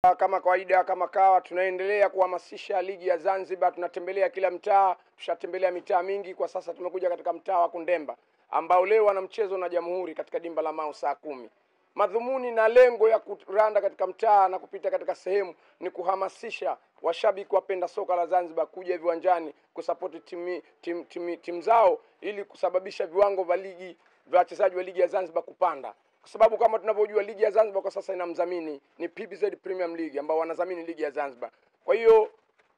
Kama kawaida, kama kawa, tunaendelea kuhamasisha ligi ya Zanzibar. Tunatembelea kila mtaa, tushatembelea mitaa mingi. Kwa sasa tumekuja katika mtaa wa Kundemba ambao leo wana mchezo na Jamhuri katika dimba la Mau saa 10. Madhumuni na lengo ya kuranda katika mtaa na kupita katika sehemu ni kuhamasisha washabiki wapenda soka la Zanzibar kuja viwanjani kusupport timu zao ili kusababisha viwango vya ligi vya wachezaji wa ligi ya Zanzibar kupanda. Kwa sababu kama tunavyojua ligi ya Zanzibar kwa sasa inamdhamini ni PBZ Premium League ambao wanadhamini ligi ya Zanzibar. Kwa hiyo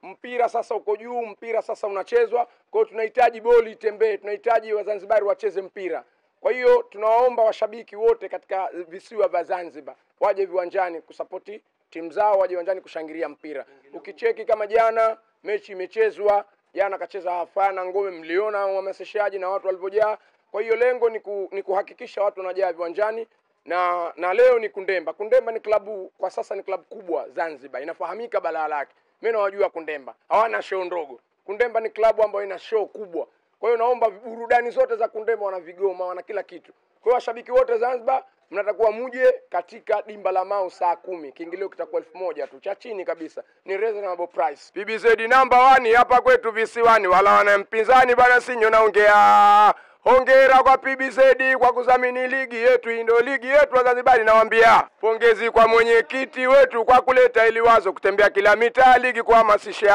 mpira sasa uko juu, mpira sasa unachezwa. Kwa hiyo tunahitaji boli itembee, tunahitaji Wazanzibari wacheze mpira. Kwa hiyo tunawaomba washabiki wote katika visiwa vya Zanzibar waje viwanjani kusapoti timu zao, waje viwanjani kushangilia mpira. Ukicheki kama jana mechi imechezwa, jana kacheza Hafana Ngome, mliona wahamasishaji na watu walivyojaa. Kwa hiyo lengo ni kuhakikisha watu wanajaa viwanjani na leo ni Kundemba. Kundemba ni klabu kwa sasa ni klabu kubwa Zanzibar. Inafahamika balaa lake. Mimi nawajua Kundemba. Hawana show ndogo. Kundemba ni klabu ambayo ina show kubwa. Kwa hiyo naomba burudani zote za Kundemba, wana vigoma, wana kila kitu. Kwa hiyo washabiki wote Zanzibar mnatakuwa muje katika dimba la Mau saa 10. Kiingilio kitakuwa 1000 tu, cha chini kabisa. Ni reasonable price. PBZ number 1 hapa kwetu visiwani, wala wana mpinzani bwana, sinyo naongea. Hongera kwa PBZ kwa kudhamini ligi yetu. Hii ndio ligi yetu wa Zanzibar, nawaambia. Pongezi kwa mwenyekiti wetu kwa kuleta ili wazo kutembea kila mitaa ligi kuhamasisha.